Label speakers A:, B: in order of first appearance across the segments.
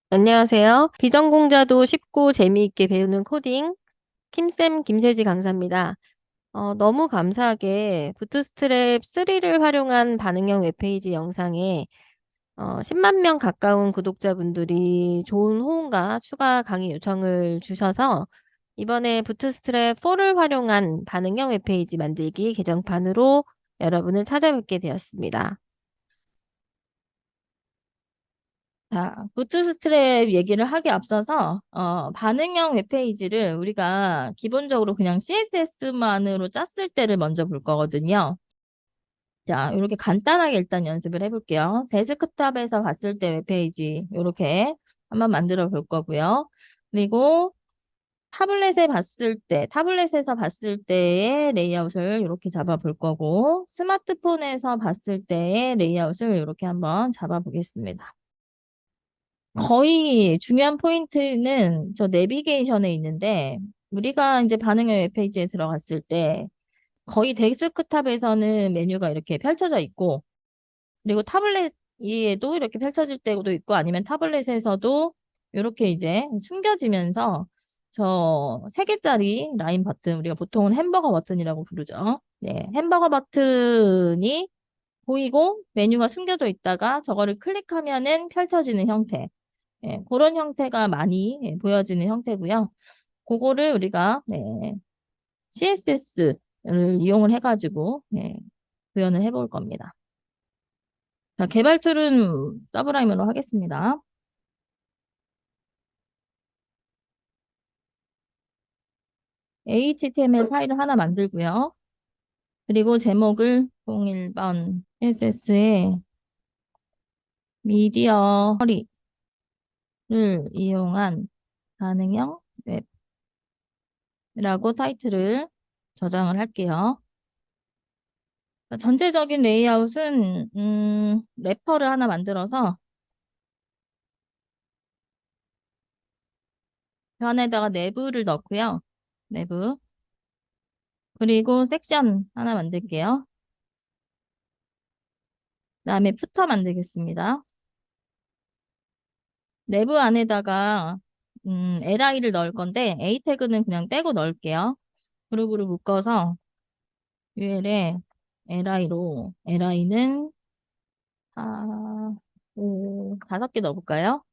A: 안녕하세요. 비전공자도 쉽고 재미있게 배우는 코딩 김쌤 김세지 강사입니다. 너무 감사하게 부트스트랩 3를 활용한 반응형 웹페이지 영상에 10만 명 가까운 구독자분들이 좋은 호응과 추가 강의 요청을 주셔서 이번에 부트스트랩 4를 활용한 반응형 웹페이지 만들기 개정판으로 여러분을 찾아뵙게 되었습니다. 자, 부트스트랩 얘기를 하기 앞서서 반응형 웹페이지를 우리가 기본적으로 그냥 CSS만으로 짰을 때를 먼저 볼 거거든요. 자, 이렇게 간단하게 일단 연습을 해볼게요. 데스크탑에서 봤을 때 웹페이지 이렇게 한번 만들어 볼 거고요. 그리고 타블렛에서 봤을 때의 레이아웃을 이렇게 잡아 볼 거고, 스마트폰에서 봤을 때의 레이아웃을 이렇게 한번 잡아 보겠습니다. 거의 중요한 포인트는 저 내비게이션에 있는데, 우리가 이제 반응형 웹페이지에 들어갔을 때 거의 데스크탑에서는 메뉴가 이렇게 펼쳐져 있고, 그리고 타블렛에도 이렇게 펼쳐질 때도 있고, 아니면 타블렛에서도 이렇게 이제 숨겨지면서 저 세 개짜리 라인 버튼, 우리가 보통은 햄버거 버튼이라고 부르죠. 네, 햄버거 버튼이 보이고 메뉴가 숨겨져 있다가 저거를 클릭하면은 펼쳐지는 형태. 예, 그런 형태가 많이 보여지는 형태고요. 그거를 우리가 CSS를 이용을 해가지고 구현을 해볼 겁니다. 자, 개발 툴은 서브라임으로 하겠습니다. HTML 파일을 하나 만들고요. 그리고 제목을 01번 CSS의 미디어 허리를 이용한 반응형 웹이라고 타이틀을 저장을 할게요. 전체적인 레이아웃은 래퍼를 하나 만들어서 그 안에다가 내부를 넣고요. 내부. 그리고 섹션 하나 만들게요. 그다음에 푸터 만들겠습니다. 내부 안에다가 li를 넣을 건데 a 태그는 그냥 떼고 넣을게요. 그룹으로 묶어서 UL에 li로 li는 다섯 개 넣어볼까요?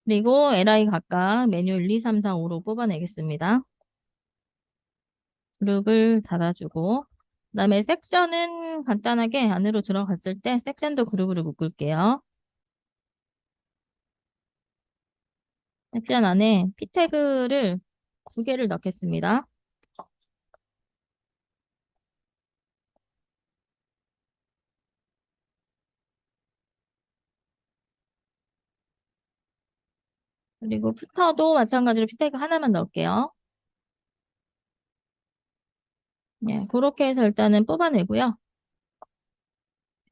A: 그리고 li 각각 메뉴 1, 2, 3, 4, 5로 뽑아내겠습니다. 그룹을 닫아주고 그다음에 섹션은 간단하게 안으로 들어갔을 때 섹션도 그룹으로 묶을게요. 섹션 안에 p 태그를 두 개를 넣겠습니다. 그리고 푸터도 마찬가지로 p 태그 하나만 넣을게요. 네, 그렇게 해서 일단은 뽑아내고요.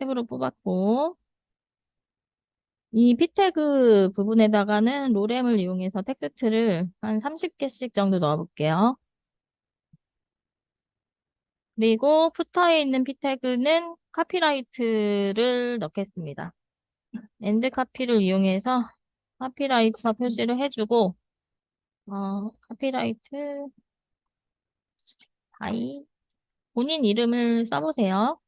A: 탭으로 뽑았고 이 p 태그 부분에다가는 로렘을 이용해서 텍스트를 한 30개씩 정도 넣어볼게요. 그리고 푸터에 있는 p 태그는 카피라이트를 넣겠습니다. 엔드 카피를 이용해서 카피라이터 표시를 해주고 카피라이트 바이 본인 이름을 써보세요.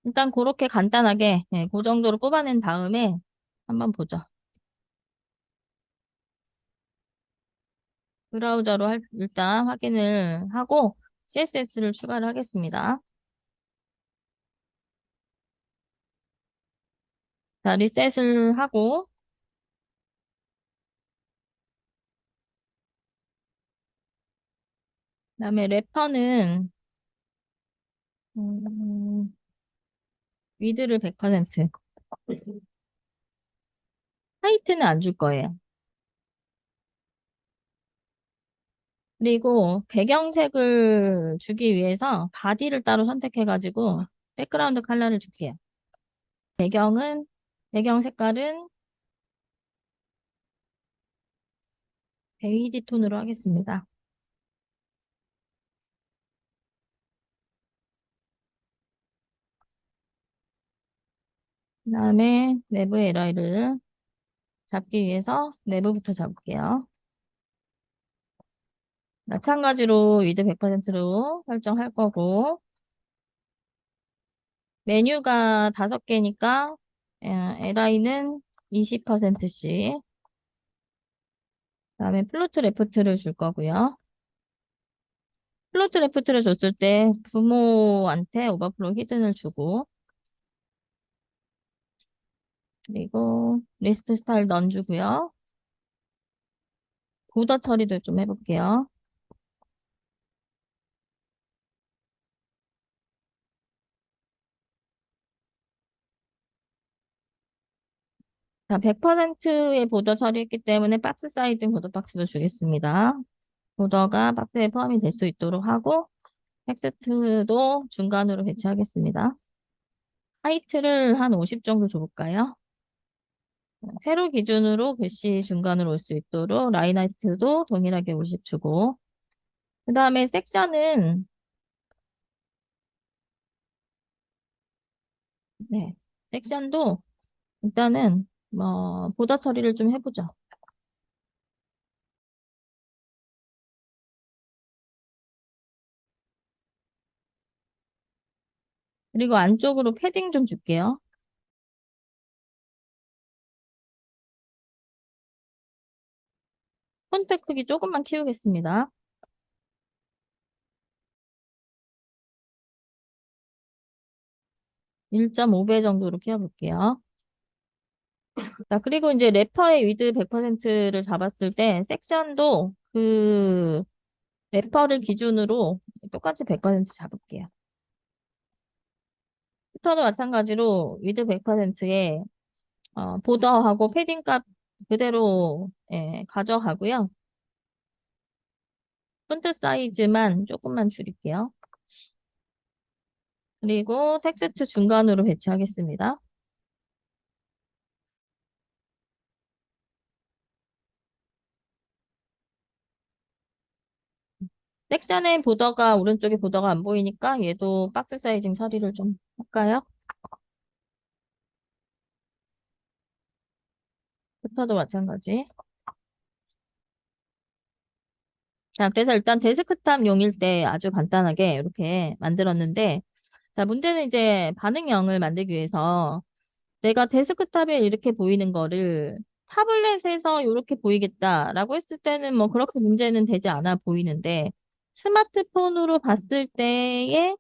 A: 일단 그렇게 간단하게 그 정도로 뽑아낸 다음에 한번 보죠. 브라우저로 일단 확인을 하고 CSS를 추가를 하겠습니다. 자, 리셋을 하고 그다음에 래퍼는 음, 위드를 100% 하이트는 안 줄 거예요. 그리고 배경색을 주기 위해서 바디를 따로 선택해가지고 백그라운드 컬러를 줄게요. 배경 색깔은 베이지 톤으로 하겠습니다. 그다음에 내부 LI를 잡기 위해서 내부부터 잡을게요. 마찬가지로 위드 100%로 설정할 거고, 메뉴가 5개니까 LI는 20%씩, 그다음에 플로트 레프트를 줄 거고요. 플로트 레프트를 줬을 때 부모한테 오버플로우 히든을 주고, 그리고 리스트 스타일 넌 주고요. 보더 처리도 좀 해볼게요. 자, 100%의 보더 처리했기 때문에 박스 사이즈 보더 박스도 주겠습니다. 보더가 박스에 포함이 될 수 있도록 하고, 텍스트도 중간으로 배치하겠습니다. 하이트를 한 50 정도 줘볼까요? 세로 기준으로 글씨 중간으로 올 수 있도록 라인 하이트도 동일하게 50 주고, 그 다음에 섹션은, 네, 섹션도 일단은 뭐 보더 처리를 좀 해보죠. 그리고 안쪽으로 패딩 좀 줄게요. 폰트 크기 조금만 키우겠습니다. 1.5배 정도로 키워볼게요. 자, 그리고 이제 래퍼의 위드 100%를 잡았을 때 섹션도 그 래퍼를 기준으로 똑같이 100% 잡을게요. 푸터도 마찬가지로 위드 100%에 보더하고 패딩 값 그대로 가져가고요. 폰트 사이즈만 조금만 줄일게요. 그리고 텍스트 중간으로 배치하겠습니다. 섹션의 보더가 오른쪽에 보더가 안 보이니까 얘도 박스 사이징 처리를 좀 할까요? 푸터도 마찬가지. 자, 그래서 일단 데스크탑용일 때 아주 간단하게 이렇게 만들었는데, 자, 문제는 이제 반응형을 만들기 위해서 내가 데스크탑에 이렇게 보이는 거를 타블렛에서 이렇게 보이겠다라고 했을 때는 뭐 그렇게 문제는 되지 않아 보이는데, 스마트폰으로 봤을 때의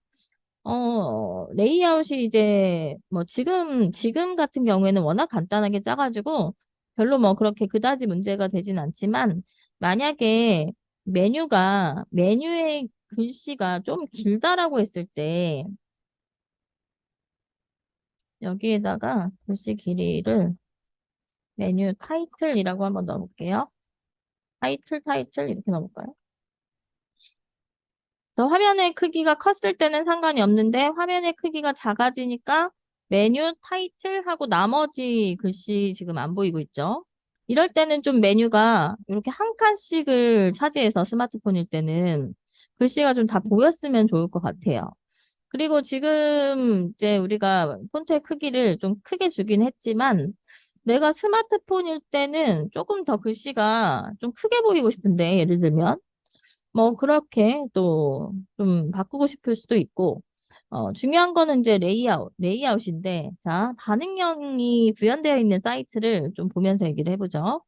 A: 레이아웃이 이제, 뭐, 지금 같은 경우에는 워낙 간단하게 짜가지고, 별로 뭐 그렇게 그다지 문제가 되진 않지만, 만약에 메뉴의 글씨가 좀 길다라고 했을 때, 여기에다가 글씨 길이를 메뉴 타이틀이라고 한번 넣어볼게요. 타이틀, 이렇게 넣어볼까요? 화면의 크기가 컸을 때는 상관이 없는데 화면의 크기가 작아지니까 메뉴 타이틀하고 나머지 글씨 지금 안 보이고 있죠. 이럴 때는 좀 메뉴가 이렇게 한 칸씩을 차지해서 스마트폰일 때는 글씨가 좀 다 보였으면 좋을 것 같아요. 그리고 지금 이제 우리가 폰트의 크기를 좀 크게 주긴 했지만 내가 스마트폰일 때는 조금 더 글씨가 좀 크게 보이고 싶은데 예를 들면 뭐, 그렇게 또 좀 바꾸고 싶을 수도 있고, 중요한 거는 이제 레이아웃인데, 자, 반응형이 구현되어 있는 사이트를 좀 보면서 얘기를 해보죠.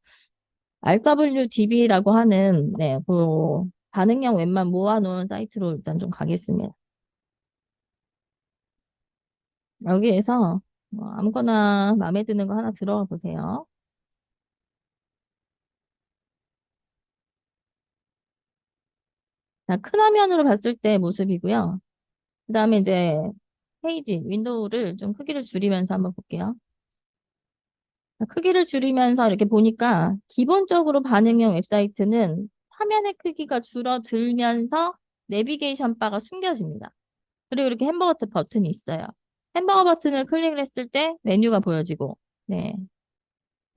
A: RWDB라고 하는, 네, 그 반응형 웹만 모아놓은 사이트로 일단 좀 가겠습니다. 여기에서 아무거나 마음에 드는 거 하나 들어가 보세요. 자, 큰 화면으로 봤을 때 모습이고요. 그 다음에 이제 윈도우를 좀 크기를 줄이면서 한번 볼게요. 크기를 줄이면서 이렇게 보니까 기본적으로 반응형 웹사이트는 화면의 크기가 줄어들면서 내비게이션 바가 숨겨집니다. 그리고 이렇게 햄버거 버튼이 있어요. 햄버거 버튼을 클릭을 했을 때 메뉴가 보여지고, 네,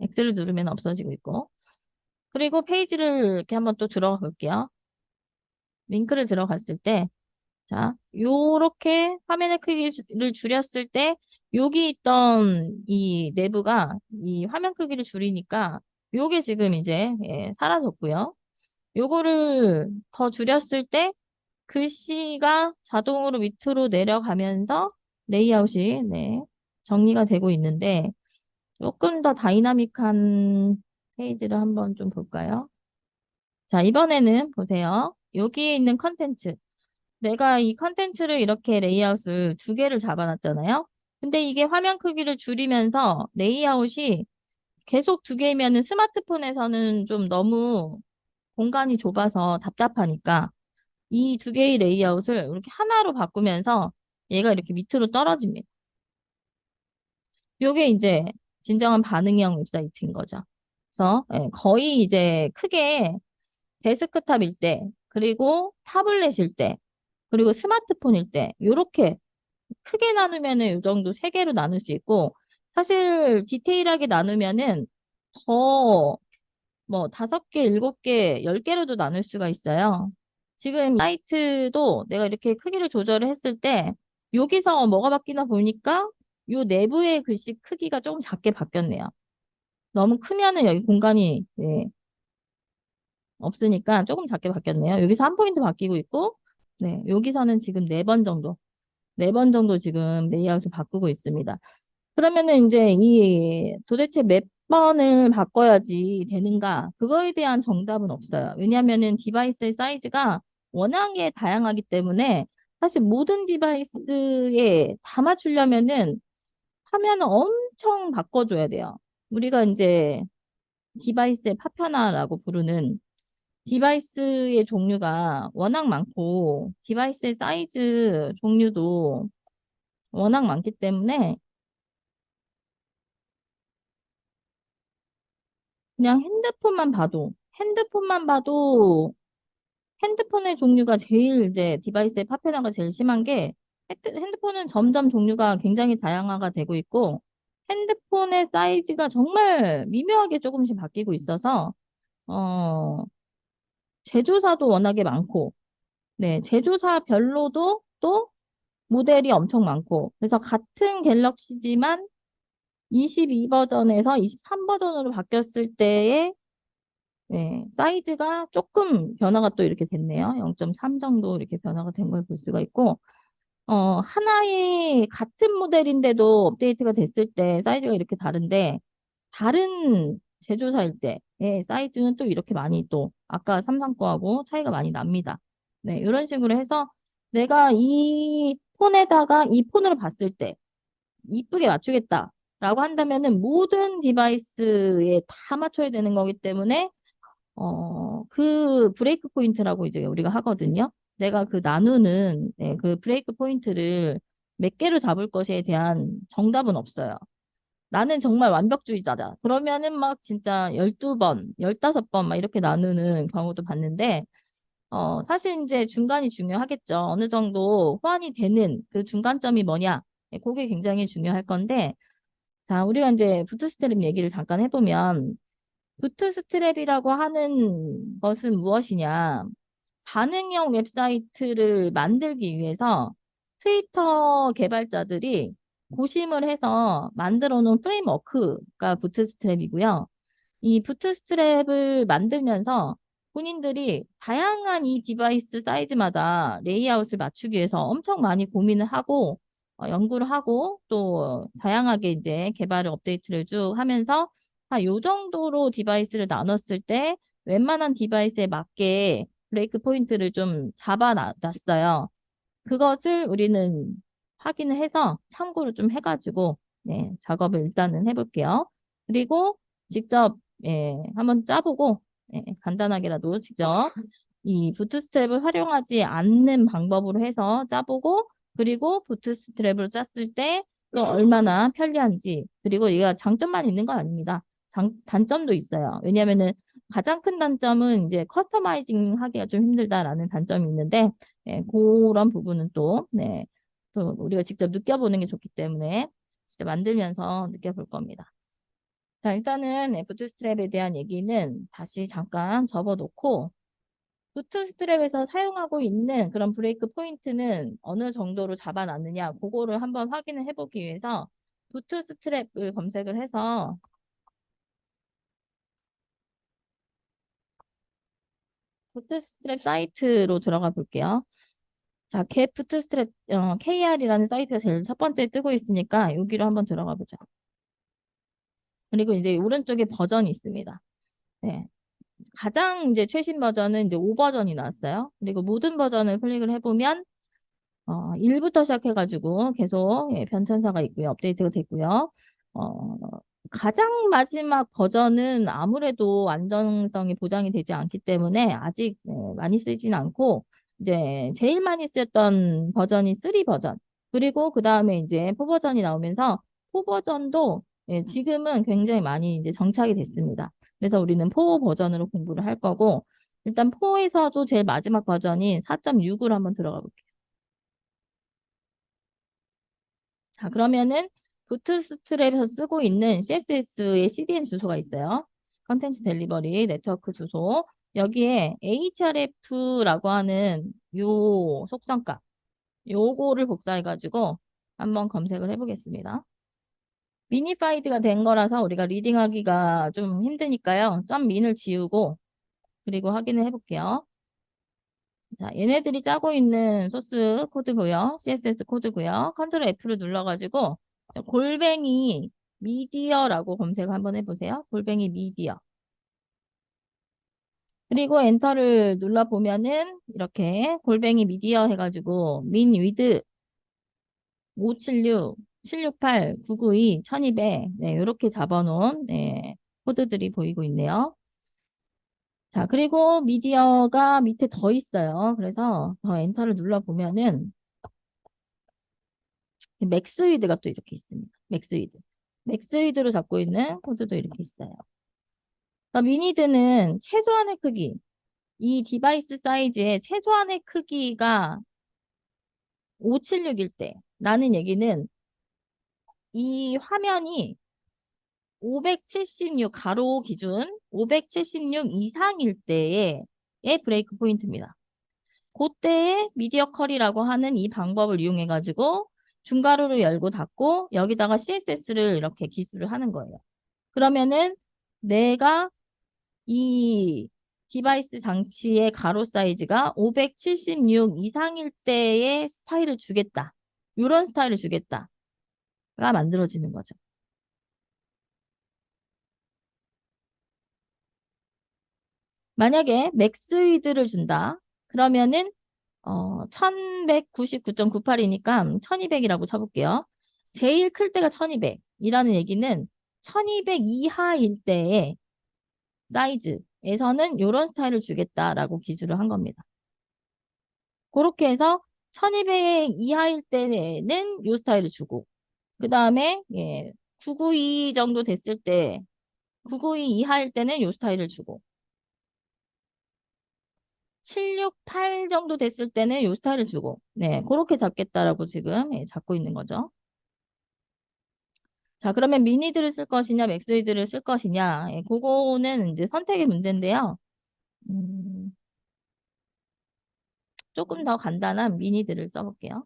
A: X를 누르면 없어지고 있고. 그리고 페이지를 이렇게 한번 또 들어가 볼게요. 링크를 들어갔을 때, 자, 요렇게 화면의 크기를 줄였을 때 여기 있던 이 내부가 이 화면 크기를 줄이니까 요게 지금 이제 사라졌고요. 요거를 더 줄였을 때 글씨가 자동으로 밑으로 내려가면서 레이아웃이 정리가 되고 있는데 조금 더 다이나믹한 페이지를 한번 좀 볼까요? 자, 이번에는 보세요. 여기에 있는 컨텐츠. 내가 이 컨텐츠를 이렇게 레이아웃을 두 개를 잡아놨잖아요. 근데 이게 화면 크기를 줄이면서 레이아웃이 계속 두 개면은 스마트폰에서는 좀 너무 공간이 좁아서 답답하니까 이 두 개의 레이아웃을 이렇게 하나로 바꾸면서 얘가 이렇게 밑으로 떨어집니다. 요게 이제 진정한 반응형 웹사이트인 거죠. 그래서 거의 이제 크게 데스크탑일 때, 그리고 타블렛일 때, 그리고 스마트폰일 때, 요렇게 크게 나누면은 요 정도 세 개로 나눌 수 있고, 사실 디테일하게 나누면은 더 뭐 다섯 개, 일곱 개, 열 개로도 나눌 수가 있어요. 지금 사이트도 내가 이렇게 크기를 조절을 했을 때 여기서 뭐가 바뀌나 보니까 요 내부의 글씨 크기가 조금 작게 바뀌었네요. 너무 크면은 여기 공간이 없으니까 조금 작게 바뀌었네요. 여기서 한 포인트 바뀌고 있고, 여기서는 지금 네 번 정도 지금 레이아웃을 바꾸고 있습니다. 그러면은 이제 이 도대체 몇 번을 바꿔야지 되는가? 그거에 대한 정답은 없어요. 왜냐하면은 디바이스의 사이즈가 워낙에 다양하기 때문에 사실 모든 디바이스에 다 맞추려면은 화면을 엄청 바꿔줘야 돼요. 우리가 이제 디바이스의 파편화라고 부르는 디바이스의 종류가 워낙 많고 디바이스의 사이즈 종류도 워낙 많기 때문에 그냥 핸드폰만 봐도 핸드폰의 종류가 제일 이제 디바이스의 파편화가 제일 심한 게 핸드폰은 점점 종류가 굉장히 다양화가 되고 있고 핸드폰의 사이즈가 정말 미묘하게 조금씩 바뀌고 있어서 어 제조사도 워낙에 많고 제조사별로도 또 모델이 엄청 많고 그래서 같은 갤럭시지만 22 버전에서 23 버전으로 바뀌었을 때의 사이즈가 조금 변화가 또 이렇게 됐네요. 0.3 정도 이렇게 변화가 된 걸 볼 수가 있고, 하나의 같은 모델인데도 업데이트가 됐을 때 사이즈가 이렇게 다른데, 다른 제조사일 때의 사이즈는 또 이렇게 많이 또, 아까 삼성 거하고 차이가 많이 납니다. 네, 이런 식으로 해서 내가 이 폰에다가 이 폰으로 봤을 때, 이쁘게 맞추겠다라고 한다면은 모든 디바이스에 다 맞춰야 되는 거기 때문에 그 브레이크 포인트라고 이제 우리가 하거든요. 내가 그 나누는 그 브레이크 포인트를 몇 개로 잡을 것에 대한 정답은 없어요. 나는 정말 완벽주의자다. 그러면은 막 진짜 12번, 15번 막 이렇게 나누는 경우도 봤는데, 사실 이제 중간이 중요하겠죠. 어느 정도 호환이 되는 그 중간점이 뭐냐. 그게 굉장히 중요할 건데, 자, 우리가 이제 부트스트랩 얘기를 잠깐 해보면, 부트스트랩이라고 하는 것은 무엇이냐? 반응형 웹사이트를 만들기 위해서 트위터 개발자들이 고심을 해서 만들어 놓은 프레임워크가 부트스트랩이고요. 이 부트스트랩을 만들면서 본인들이 다양한 이 디바이스 사이즈마다 레이아웃을 맞추기 위해서 엄청 많이 고민을 하고 연구를 하고 또 다양하게 이제 개발을 업데이트를 쭉 하면서 요 정도로 디바이스를 나눴을 때 웬만한 디바이스에 맞게 브레이크 포인트를 좀 잡아놨어요. 그것을 우리는 확인을 해서 참고를 좀 해가지고 작업을 일단은 해볼게요. 그리고 직접 한번 짜보고 간단하게라도 직접 이 부트스트랩을 활용하지 않는 방법으로 해서 짜보고 그리고 부트스트랩으로 짰을 때 또 얼마나 편리한지 그리고 얘가 장점만 있는 건 아닙니다. 단점도 있어요. 왜냐하면은 가장 큰 단점은 이제 커스터마이징 하기가 좀 힘들다라는 단점이 있는데 그런 부분은 또 우리가 직접 느껴보는 게 좋기 때문에 진짜 만들면서 느껴볼 겁니다. 자, 일단은 부트스트랩에 대한 얘기는 다시 잠깐 접어놓고 부트스트랩에서 사용하고 있는 그런 브레이크 포인트는 어느 정도로 잡아놨느냐 그거를 한번 확인을 해보기 위해서 부트스트랩을 검색을 해서 부트스트랩 사이트로 들어가 볼게요. 자, 겟 부트스트랩 KR이라는 사이트가 제일 첫 번째 뜨고 있으니까 여기로 한번 들어가 보자. 그리고 이제 오른쪽에 버전이 있습니다. 네. 가장 이제 최신 버전은 이제 5버전이 나왔어요. 그리고 모든 버전을 클릭을 해보면 1부터 시작해가지고 계속 예, 변천사가 있고요. 업데이트가 됐고요. 어, 가장 마지막 버전은 아무래도 안정성이 보장이 되지 않기 때문에 아직 많이 쓰진 않고 이제 제일 많이 쓰였던 버전이 3 버전. 그리고 그 다음에 이제 4 버전이 나오면서 4 버전도 예, 지금은 굉장히 많이 이제 정착이 됐습니다. 그래서 우리는 4 버전으로 공부를 할 거고 일단 4에서도 제일 마지막 버전인 4.6으로 한번 들어가 볼게요. 자, 그러면은 부트스트랩에서 쓰고 있는 CSS의 CDN 주소가 있어요. 컨텐츠 델리버리 네트워크 주소. 여기에 href라고 하는 요 속성값, 요거를 복사해가지고 한번 검색을 해보겠습니다. 미니파이드가 된 거라서 우리가 리딩하기가 좀 힘드니까요. 점 민을 지우고 그리고 확인을 해볼게요. 자, 얘네들이 짜고 있는 소스 코드고요. CSS 코드고요. 컨트롤 F를 눌러가지고 골뱅이 미디어라고 검색 한번 해보세요. 골뱅이 미디어. 그리고 엔터를 눌러보면은 이렇게 골뱅이 미디어 해가지고 민 위드 576, 768, 992, 1200 네, 이렇게 잡아놓은 네, 코드들이 보이고 있네요. 자, 그리고 미디어가 밑에 더 있어요. 그래서 더 엔터를 눌러보면은 맥스위드가 또 이렇게 있습니다. 맥스위드. 맥스위드로 잡고 있는 코드도 이렇게 있어요. 미니드는 최소한의 크기, 이 디바이스 사이즈의 최소한의 크기가 576일 때 라는 얘기는 이 화면이 576 가로 기준 576 이상일 때의 브레이크 포인트입니다. 그때의 미디어 컬이라고 하는 이 방법을 이용해 가지고 중괄호를 열고 닫고 여기다가 CSS를 이렇게 기술을 하는 거예요. 그러면은 내가 이 디바이스 장치의 가로 사이즈가 576 이상일 때의 스타일을 주겠다. 이런 스타일을 주겠다가 만들어지는 거죠. 만약에 맥스 위드를 준다. 그러면은 1199.98이니까 1200이라고 쳐볼게요. 제일 클 때가 1200이라는 얘기는 1200 이하일 때의 사이즈에서는 이런 스타일을 주겠다라고 기술을 한 겁니다. 그렇게 해서 1200 이하일 때는 이 스타일을 주고 그 다음에 예, 992 정도 됐을 때 992 이하일 때는 이 스타일을 주고 768 정도 됐을 때는 이 스타일을 주고 네 그렇게 잡겠다라고 지금 예, 잡고 있는 거죠. 자 그러면 미니드를 쓸 것이냐 맥스위드를 쓸 것이냐 예, 그거는 이제 선택의 문제인데요. 음, 조금 더 간단한 미니드를 써볼게요.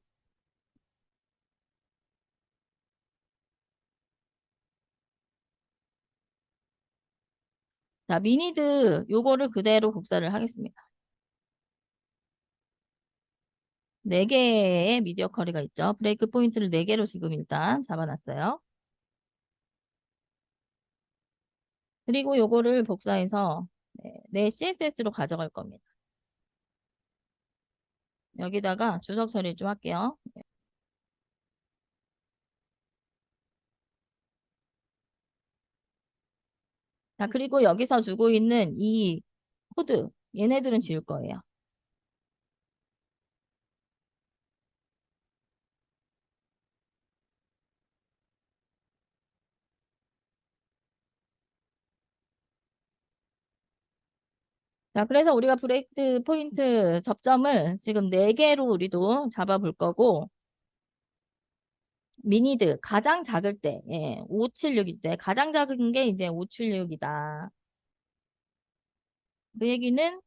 A: 자 미니드 요거를 그대로 복사를 하겠습니다. 4개의 미디어 커리가 있죠. 브레이크 포인트를 4개로 지금 일단 잡아놨어요. 그리고 요거를 복사해서 내 CSS로 가져갈 겁니다. 여기다가 주석 처리 좀 할게요. 자, 그리고 여기서 주고 있는 이 코드, 얘네들은 지울 거예요. 자, 그래서 우리가 브레이크 포인트 접점을 지금 4개로 우리도 잡아볼 거고, 미니드 가장 작을 때, 예, 576일 때, 가장 작은 게 이제 576이다. 그 얘기는,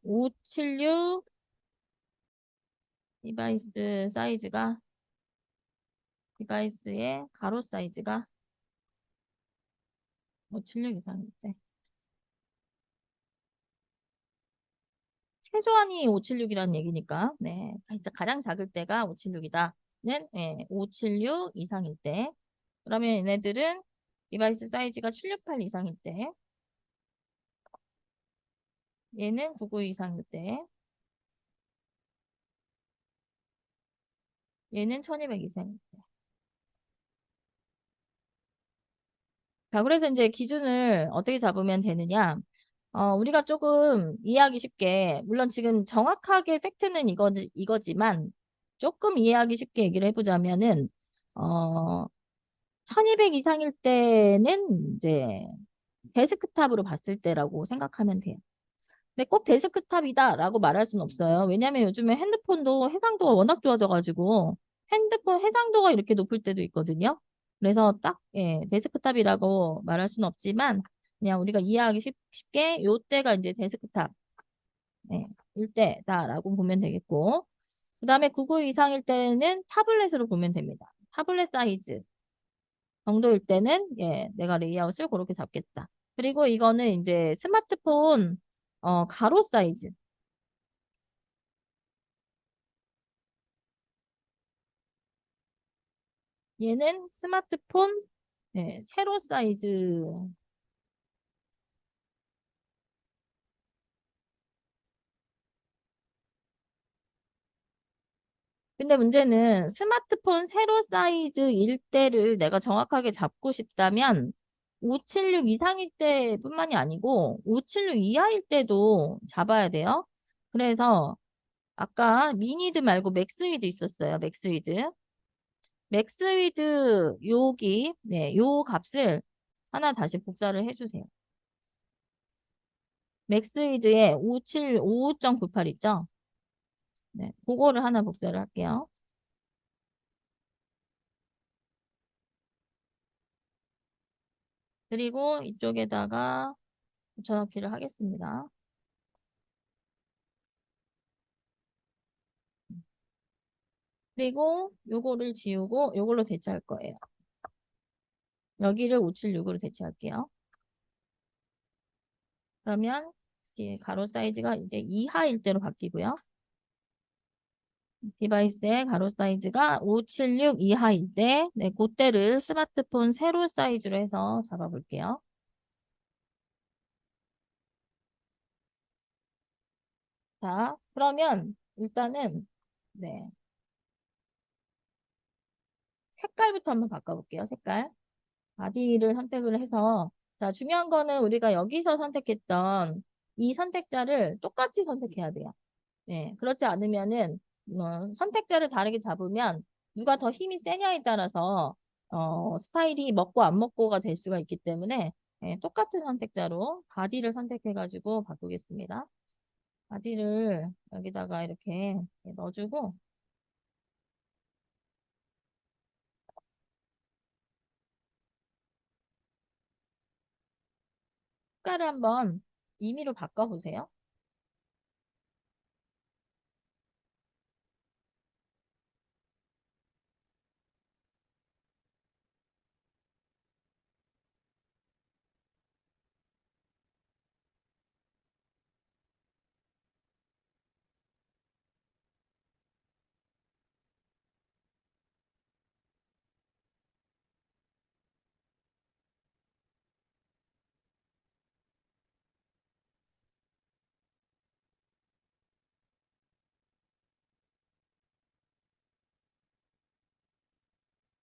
A: 576 디바이스 사이즈가 디바이스의 가로 사이즈가 576 이상일 때. 최소한이 576이라는 얘기니까, 네. 진짜 가장 작을 때가 576이다는, 네, 576 이상일 때. 그러면 얘네들은 디바이스 사이즈가 768 이상일 때, 얘는 99 이상일 때, 얘는 1200 이상일 때. 자, 그래서 이제 기준을 어떻게 잡으면 되느냐. 우리가 조금 이해하기 쉽게, 물론 지금 정확하게 팩트는 이거지만, 조금 이해하기 쉽게 얘기를 해보자면은, 어, 1200 이상일 때는 이제 데스크탑으로 봤을 때라고 생각하면 돼요. 근데 꼭 데스크탑이다라고 말할 수는 없어요. 왜냐면 요즘에 핸드폰도 해상도가 워낙 좋아져가지고 핸드폰 해상도가 이렇게 높을 때도 있거든요. 그래서 딱 예, 데스크탑이라고 말할 수는 없지만 그냥 우리가 이해하기 쉽게 요때가 이제 데스크탑 예, 일 때다라고 보면 되겠고 그 다음에 99 이상일 때는 타블렛으로 보면 됩니다. 타블렛 사이즈 정도일 때는 예, 내가 레이아웃을 그렇게 잡겠다. 그리고 이거는 이제 스마트폰 가로 사이즈 얘는 스마트폰 네, 세로 사이즈. 근데 문제는 스마트폰 세로 사이즈일 때를 내가 정확하게 잡고 싶다면 576 이상일 때뿐만이 아니고 576 이하일 때도 잡아야 돼요. 그래서 아까 미니드 말고 맥스위드 있었어요. 맥스위드. 맥스위드 여기 네, 요 값을 하나 다시 복사를 해주세요. 맥스위드에 575.98 있죠? 네, 그거를 하나 복사를 할게요. 그리고 이쪽에다가 붙여넣기를 하겠습니다. 그리고 요거를 지우고 요걸로 대체할 거예요. 여기를 576으로 대체할게요. 그러면 이 가로 사이즈가 이제 이하일 대로 바뀌고요. 디바이스의 가로 사이즈가 576 이하일 때, 네, 그때를 스마트폰 세로 사이즈로 해서 잡아볼게요. 자, 그러면 일단은 네, 색깔부터 한번 바꿔볼게요. 색깔. 바디를 선택을 해서 자, 중요한 거는 우리가 여기서 선택했던 이 선택자를 똑같이 선택해야 돼요. 네, 그렇지 않으면은 선택자를 다르게 잡으면 누가 더 힘이 세냐에 따라서 스타일이 먹고 안 먹고가 될 수가 있기 때문에 네, 똑같은 선택자로 바디를 선택해가지고 바꾸겠습니다. 바디를 여기다가 이렇게 넣어주고 색깔을 한번 임의로 바꿔보세요.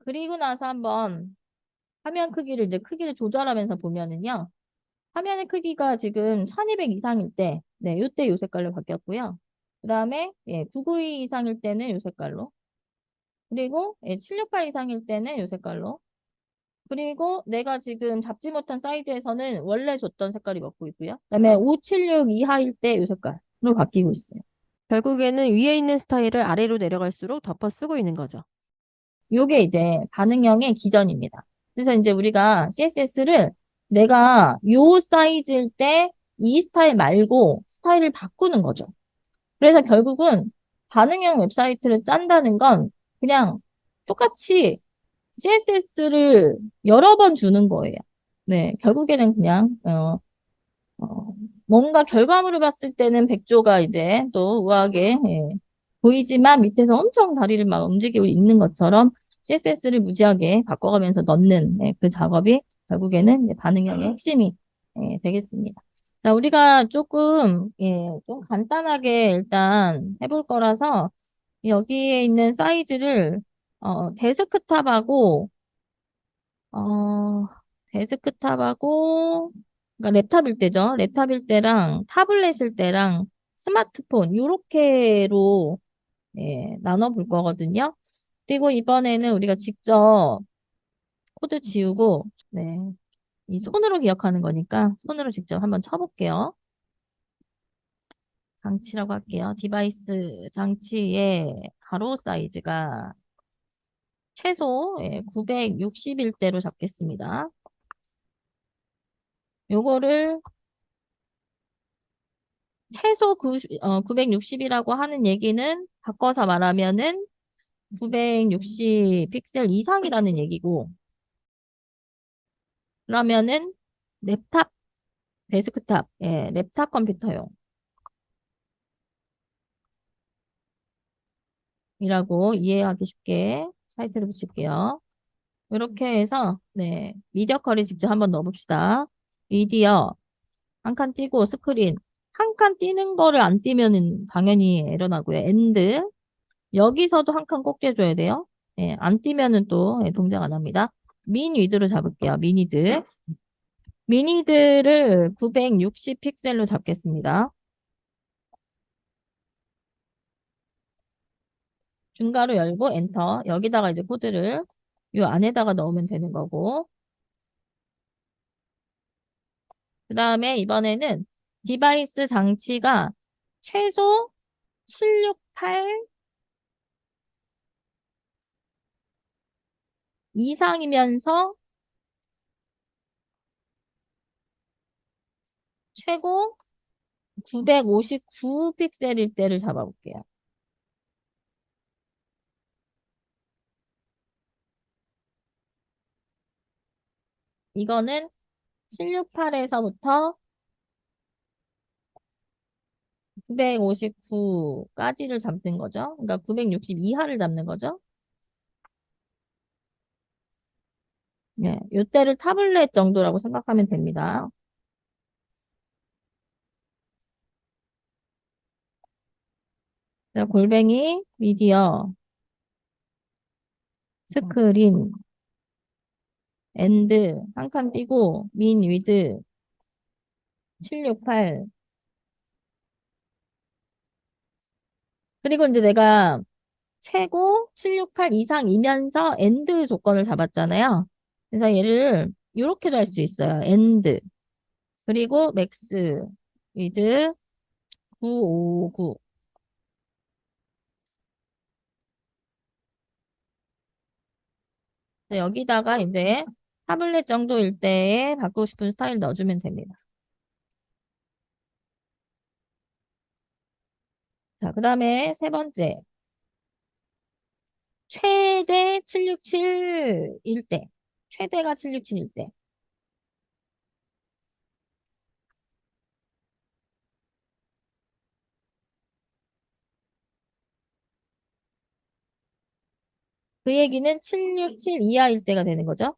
A: 그리고 나서 한번 화면 크기를 이제 크기를 조절하면서 보면은요. 화면의 크기가 지금 1200 이상일 때, 네, 요때 요 색깔로 바뀌었고요. 그 다음에, 예, 992 이상일 때는 요 색깔로. 그리고, 예, 768 이상일 때는 요 색깔로. 그리고 내가 지금 잡지 못한 사이즈에서는 원래 줬던 색깔이 먹고 있고요. 그 다음에 576 이하일 때 요 색깔로 바뀌고 있어요.
B: 결국에는 위에 있는 스타일을 아래로 내려갈수록 덮어 쓰고 있는 거죠.
A: 요게 이제 반응형의 기전입니다. 그래서 이제 우리가 CSS를 내가 요 사이즈일 때 이 스타일 말고 스타일을 바꾸는 거죠. 그래서 결국은 반응형 웹사이트를 짠다는 건 그냥 똑같이 CSS를 여러 번 주는 거예요. 네, 결국에는 그냥 어, 뭔가 결과물을 봤을 때는 백조가 이제 또 우아하게 보이지만 밑에서 엄청 다리를 막 움직이고 있는 것처럼 CSS를 무지하게 바꿔가면서 넣는 그 작업이 결국에는 이제 반응형의 핵심이 되겠습니다. 자, 우리가 조금 좀 간단하게 일단 해볼 거라서 여기에 있는 사이즈를 데스크탑하고 어, 데스크탑하고, 그러니까 랩탑일 때죠. 랩탑일 때랑 타블렛일 때랑 스마트폰, 요렇게로, 나눠볼 거거든요. 그리고 이번에는 우리가 직접 코드 지우고, 네, 이 손으로 기억하는 거니까 손으로 직접 한번 쳐볼게요. 장치라고 할게요. 디바이스 장치의 가로 사이즈가 최소 960일대로 잡겠습니다. 요거를 최소 960이라고 하는 얘기는 바꿔서 말하면은 960 픽셀 이상이라는 얘기고, 그러면은 랩탑, 데스크탑, 랩탑 컴퓨터용이라고 이해하기 쉽게 사이트를 붙일게요. 이렇게 해서, 네, 미디어 컬리 직접 한번 넣어봅시다. 미디어, 한 칸 띄고 스크린, 한 칸 띄는 거를 안 띄면은 당연히 에러 나고요. 엔드, 여기서도 한 칸 꼭 떼줘야 돼요. 안 띄면은 또 동작 안 합니다. 민 위드로 잡을게요. 미니드. 미니드를 960 픽셀로 잡겠습니다. 중괄호 열고 엔터. 여기다가 이제 코드를 요 안에다가 넣으면 되는 거고. 그 다음에 이번에는 디바이스 장치가 최소 768 이상이면서 최고 959 픽셀일 때를 잡아볼게요. 이거는 768에서부터 959까지를 잡는 거죠. 그러니까 960 이하를 잡는 거죠. 네, 요때를 타블렛 정도라고 생각하면 됩니다. 자, 골뱅이, 미디어, 스크린, 엔드, 한 칸 띄고, 민, 위드, 768. 그리고 이제 내가 최고 768 이상이면서 엔드 조건을 잡았잖아요. 그래서 얘를 이렇게도 할 수 있어요. 엔드. 그리고 맥스, 위드, 959. 여기다가 이제 타블렛 정도일 때에 바꾸고 싶은 스타일 넣어주면 됩니다. 자, 그 다음에 세 번째. 최대 767일 때. 최대가 767일 때. 그 얘기는 767 이하일 때가 되는 거죠.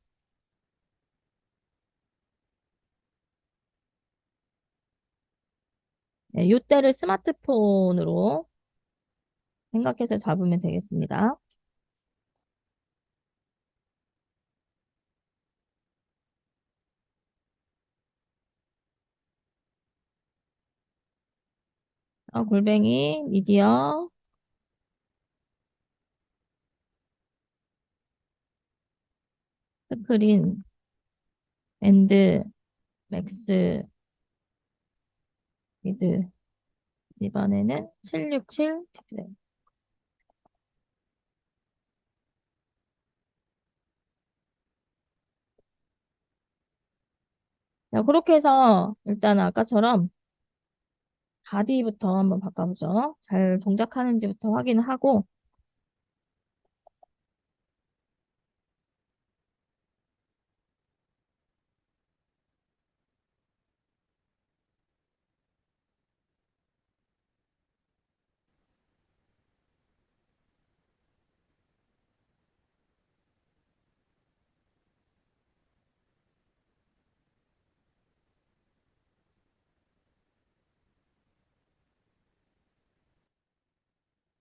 A: 네, 이때를 스마트폰으로 생각해서 잡으면 되겠습니다. 골뱅이, 미디어, 스크린, 엔드, 맥스, 미드. 이번에는 767 픽셀. 자, 그렇게 해서 일단 아까처럼 바디부터 한번 바꿔보죠. 잘 동작하는지부터 확인하고,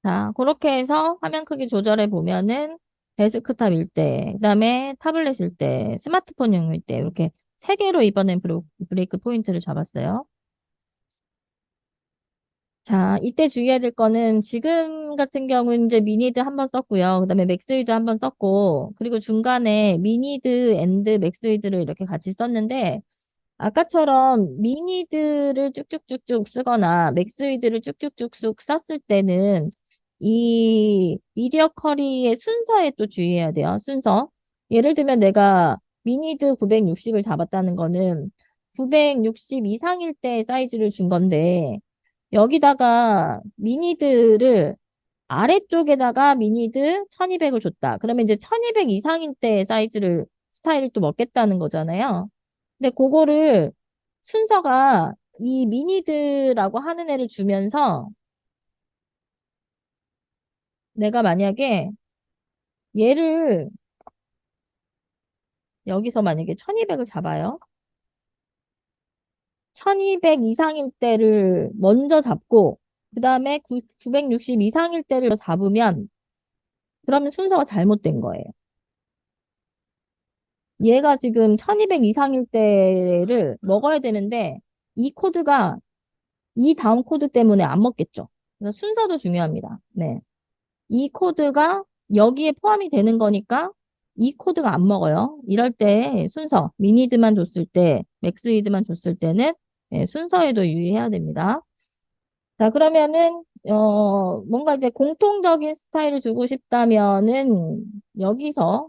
A: 자, 그렇게 해서 화면 크기 조절해 보면은 데스크탑일 때, 그다음에 타블렛일 때, 스마트폰용일 때 이렇게 세 개로 이번엔 브레이크 포인트를 잡았어요. 자, 이때 주의해야 될 거는 지금 같은 경우는 이제 미니드 한번 썼고요. 그다음에 맥스위드 한번 썼고, 그리고 중간에 미니드 앤드 맥스위드를 이렇게 같이 썼는데 아까처럼 미니드를 쭉쭉쭉쭉 쓰거나 맥스위드를 쭉쭉쭉쭉 썼을 때는 이 미디어 커리의 순서에 또 주의해야 돼요. 순서. 예를 들면 내가 미니드 960을 잡았다는 거는 960 이상일 때 사이즈를 준 건데 여기다가 미니드를 아래쪽에다가 미니드 1200을 줬다. 그러면 이제 1200 이상일 때 사이즈를 스타일을 또 먹겠다는 거잖아요. 근데 그거를 순서가 이 미니드라고 하는 애를 주면서 내가 만약에 얘를 여기서 만약에 1200을 잡아요. 1200 이상일 때를 먼저 잡고 그 다음에 960 이상일 때를 잡으면 그러면 순서가 잘못된 거예요. 얘가 지금 1200 이상일 때를 먹어야 되는데 이 코드가 이 다음 코드 때문에 안 먹겠죠. 그래서 순서도 중요합니다. 네. 이 코드가 여기에 포함이 되는 거니까 이 코드가 안 먹어요. 이럴 때 순서, 미니드만 줬을 때, 맥스위드만 줬을 때는 순서에도 유의해야 됩니다. 자, 그러면은, 뭔가 이제 공통적인 스타일을 주고 싶다면은, 여기서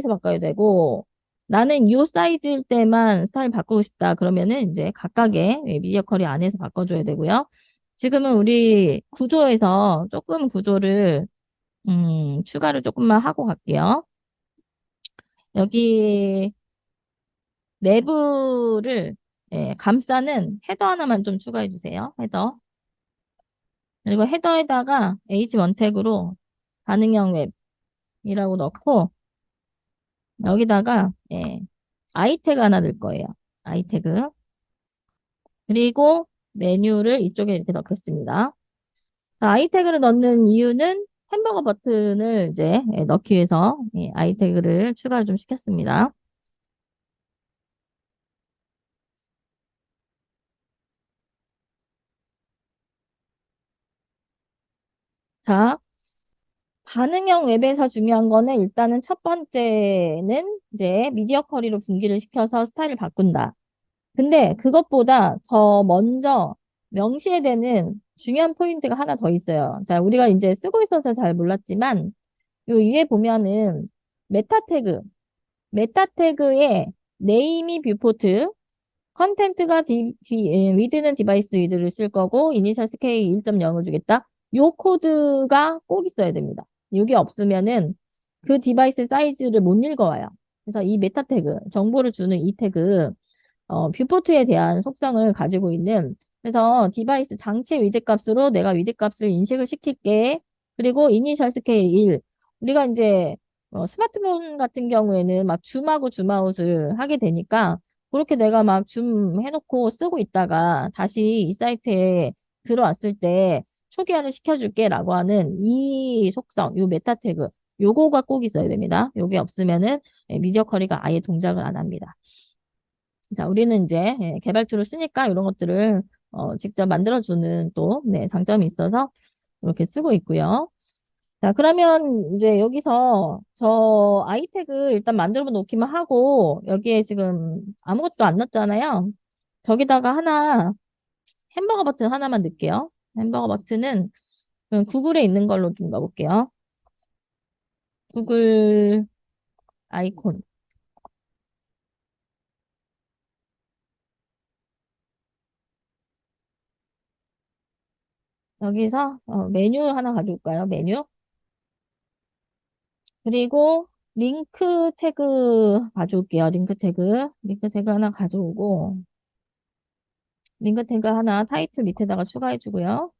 A: 바꿔야 되고, 나는 이 사이즈일 때만 스타일 바꾸고 싶다. 그러면은 이제 각각의 미디어 커리 안에서 바꿔줘야 되고요. 지금은 우리 구조에서 조금 구조를, 추가를 조금만 하고 갈게요. 여기 내부를, 감싸는 헤더 하나만 좀 추가해 주세요. 헤더. 그리고 헤더에다가 H1 태그로 반응형 웹이라고 넣고 여기다가 I 태그 하나 넣을 거예요. I 태그. 그리고 메뉴를 이쪽에 이렇게 넣겠습니다. 자, I 태그를 넣는 이유는 햄버거 버튼을 이제 넣기 위해서 I 태그를 추가를 좀 시켰습니다. 자, 반응형 웹에서 중요한 거는 일단은 첫 번째는 이제 미디어 커리로 분기를 시켜서 스타일을 바꾼다. 근데 그것보다 더 먼저 명시해야 되는 중요한 포인트가 하나 더 있어요. 자, 우리가 이제 쓰고 있어서 잘 몰랐지만 요 위에 보면은 메타 태그, 메타 태그에 네임이 뷰포트, 컨텐트가 위드는 디바이스 위드를 쓸 거고 이니셜 스케일 1.0을 주겠다. 요 코드가 꼭 있어야 됩니다. 이게 없으면은 그 디바이스 사이즈를 못 읽어와요. 그래서 이 메타 태그, 정보를 주는 이 태그 뷰포트에 대한 속성을 가지고 있는 그래서 디바이스 장치 위드 값으로 내가 위드 값을 인식을 시킬게. 그리고 이니셜 스케일 1. 우리가 이제 스마트폰 같은 경우에는 막 줌하고 줌아웃을 하게 되니까 그렇게 내가 막 줌 해놓고 쓰고 있다가 다시 이 사이트에 들어왔을 때 초기화를 시켜줄게라고 하는 이 속성, 요 메타 태그, 요거가 꼭 있어야 됩니다. 요게 없으면은 미디어 커리가 아예 동작을 안 합니다. 자, 우리는 이제 개발 툴을 쓰니까 이런 것들을 직접 만들어주는 또 장점이 있어서 이렇게 쓰고 있고요. 자, 그러면 이제 여기서 저 아이 태그 일단 만들어 놓기만 하고 여기에 지금 아무것도 안 넣었잖아요. 저기다가 하나 햄버거 버튼 하나만 넣을게요. 햄버거 버튼은 구글에 있는 걸로 좀 넣어볼게요. 구글 아이콘. 여기서 메뉴 하나 가져올까요? 메뉴. 그리고 링크 태그 가져올게요. 링크 태그. 링크 태그 하나 가져오고, 링크 태그 하나 타이틀 밑에다가 추가해 주고요.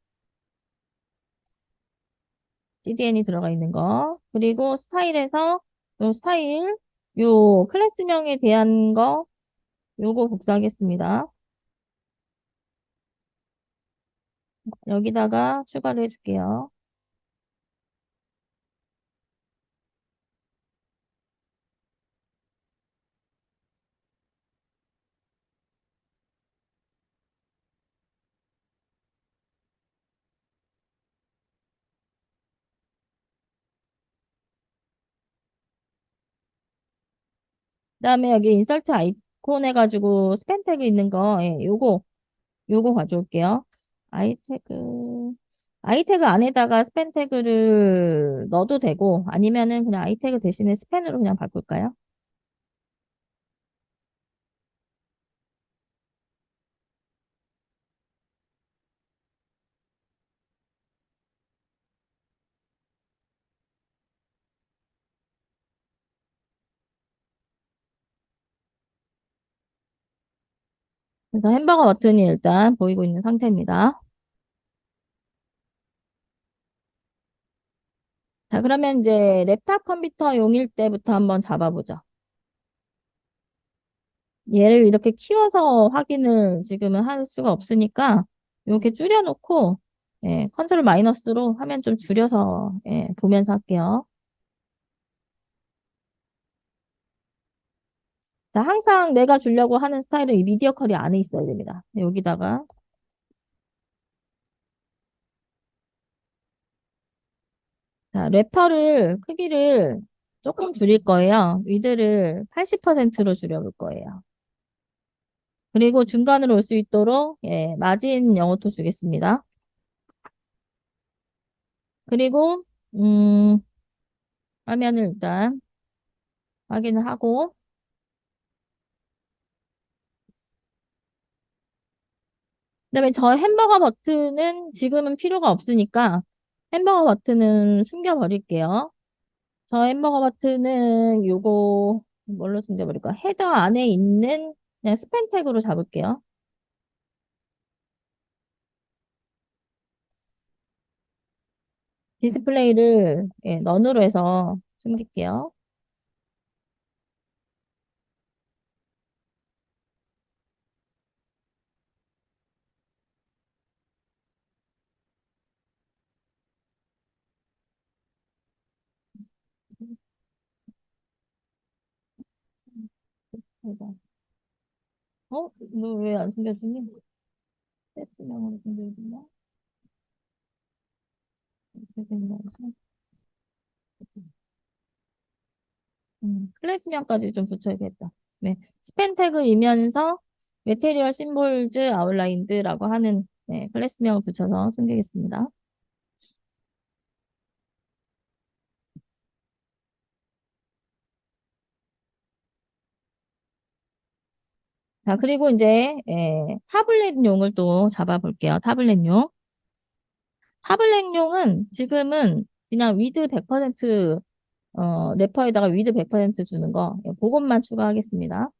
A: CDN이 들어가 있는 거. 그리고 스타일에서 요 스타일, 요 클래스명에 대한 거, 요거 복사하겠습니다. 여기다가 추가를 해줄게요. 그다음에 여기 인설트 아이콘 해가지고 스팸 태그 있는 거, 예, 요거 가져올게요. 아이태그, 아이태그 안에다가 스팸 태그를 넣어도 되고, 아니면은 그냥 아이태그 대신에 스팸으로 그냥 바꿀까요? 그래서 햄버거 버튼이 일단 보이고 있는 상태입니다. 자, 그러면 이제 랩탑 컴퓨터용일 때부터 한번 잡아보죠. 얘를 이렇게 키워서 확인을 지금은 할 수가 없으니까 이렇게 줄여놓고 예, 컨트롤 마이너스로 화면 좀 줄여서 예, 보면서 할게요. 자, 항상 내가 주려고 하는 스타일은 이 미디어 컬이 안에 있어야 됩니다. 여기다가 자, 래퍼를 크기를 조금 줄일 거예요. 위드를 80%로 줄여볼 거예요. 그리고 중간으로 올 수 있도록 예, 마진 영어토 주겠습니다. 그리고 화면을 일단 확인을 하고 그다음에 저 햄버거 버튼은 지금은 필요가 없으니까 햄버거 버튼은 숨겨버릴게요. 저 햄버거 버튼은 요거 뭘로 숨겨버릴까? 헤더 안에 있는 그냥 스팸 태그로 잡을게요. 디스플레이를 예, 넌으로 해서 숨길게요. 어? 너 왜 안 숨겨지니? 세트명으로 숨겨지나? 이렇게 된 거지? 클래스명까지 좀 붙여야겠다. 네. 스팸 태그이면서 메테리얼 심볼즈 아웃라인드라고 하는 네, 클래스명을 붙여서 숨기겠습니다. 자, 그리고 이제 타블렛용을 또 잡아볼게요. 타블렛용. 타블렛용은 지금은 그냥 위드 100% 래퍼에다가 위드 100% 주는 거 그것만 추가하겠습니다.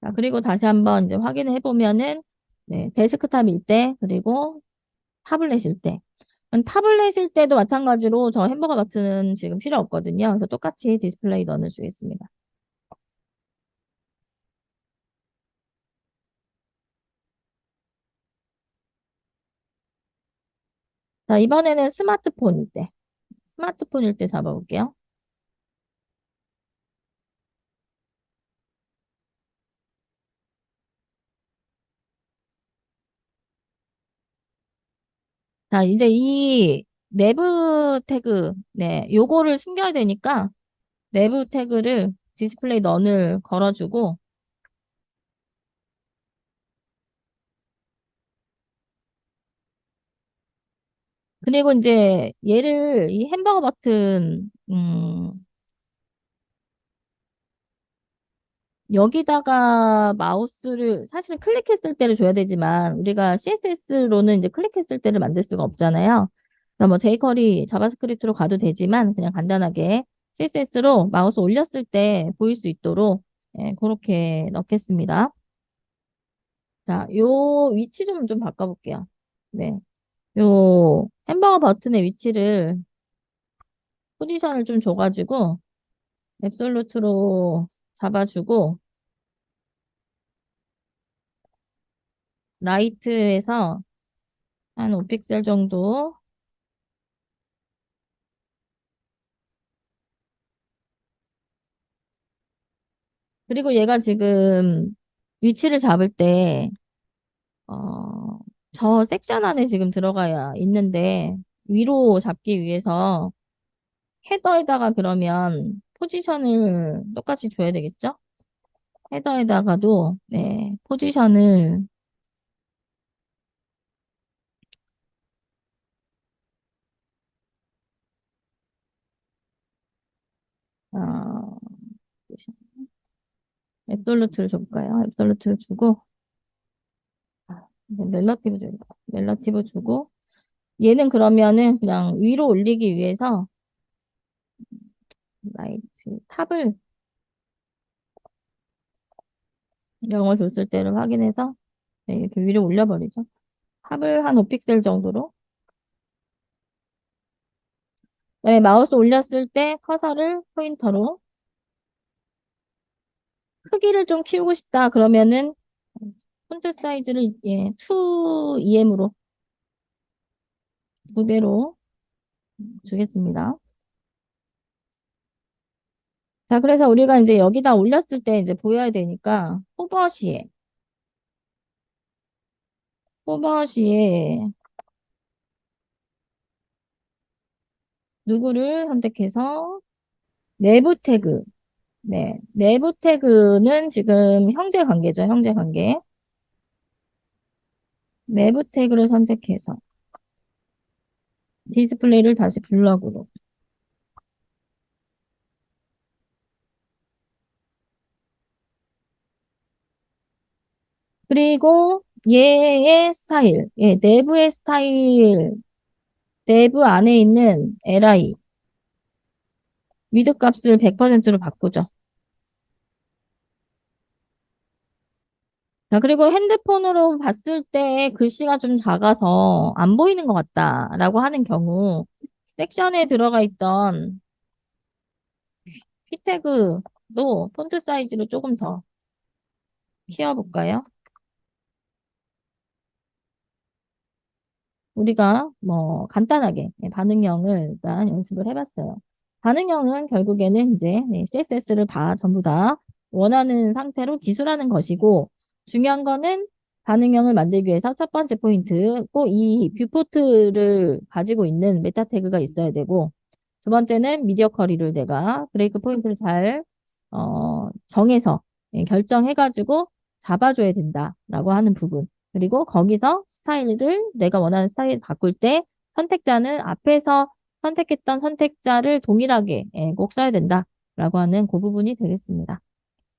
A: 자, 그리고 다시 한번 이제 확인을 해보면은 네, 데스크탑일 때 그리고 타블렛일 때 타블렛일 때도 마찬가지로 저 햄버거 버튼은 지금 필요 없거든요. 그래서 똑같이 디스플레이 넣어주겠습니다. 자, 이번에는 스마트폰일 때 잡아볼게요. 자, 이제 이 내부 태그, 네, 요거를 숨겨야 되니까 내부 태그를 디스플레이 넌을 걸어주고, 그리고 이제 얘를 이 햄버거 버튼, 여기다가 마우스를 사실은 클릭했을 때를 줘야 되지만 우리가 CSS로는 이제 클릭했을 때를 만들 수가 없잖아요. 그래서 뭐 jQuery, 자바스크립트로 가도 되지만 그냥 간단하게 CSS로 마우스 올렸을 때 보일 수 있도록 예, 그렇게 넣겠습니다. 자, 요 위치 좀 바꿔볼게요. 네. 요 햄버거 버튼의 위치를 포지션을 좀 줘가지고 앱솔루트로 잡아주고 라이트에서 한 5픽셀 정도. 그리고 얘가 지금 위치를 잡을 때, 저 섹션 안에 지금 들어가야 있는데, 위로 잡기 위해서 헤더에다가 그러면 포지션을 똑같이 줘야 되겠죠? 헤더에다가도, 네, 포지션을, 어, 앱솔루트를 줘볼까요? 앱솔루트를 주고, relative relative주고 얘는 그러면은 그냥 위로 올리기 위해서 라이트 탑을 0을 줬을 때를 확인해서 네, 이렇게 위로 올려버리죠. 탑을 한 5픽셀 정도로. 네, 마우스 올렸을 때 커서를 포인터로 크기를 좀 키우고 싶다 그러면은 폰트 사이즈를 2EM으로 2배로 주겠습니다. 자, 그래서 우리가 이제 여기다 올렸을 때 이제 보여야 되니까 호버시에 누구를 선택해서 내부 태그. 네. 내부 태그는 지금 형제 관계죠. 형제 관계. 내부 태그를 선택해서 디스플레이를 다시 블럭으로. 그리고 얘의 스타일. 예, 내부의 스타일. 내부 안에 있는 li 위드 값을 100%로 바꾸죠. 자, 그리고 핸드폰으로 봤을 때 글씨가 좀 작아서 안 보이는 것 같다라고 하는 경우 섹션에 들어가 있던 피 태그도 폰트 사이즈를 조금 더 키워볼까요? 우리가 뭐 간단하게 반응형을 일단 연습을 해봤어요. 반응형은 결국에는 이제 CSS를 다 전부 다 원하는 상태로 기술하는 것이고 중요한 거는 반응형을 만들기 위해서 첫 번째 포인트 꼭 이 뷰포트를 가지고 있는 메타 태그가 있어야 되고 두 번째는 미디어 커리를 내가 브레이크 포인트를 잘 정해서 결정해가지고 잡아줘야 된다라고 하는 부분. 그리고 거기서 스타일을 내가 원하는 스타일 바꿀 때 선택자는 앞에서 선택했던 선택자를 동일하게 꼭 써야 된다라고 하는 그 부분이 되겠습니다.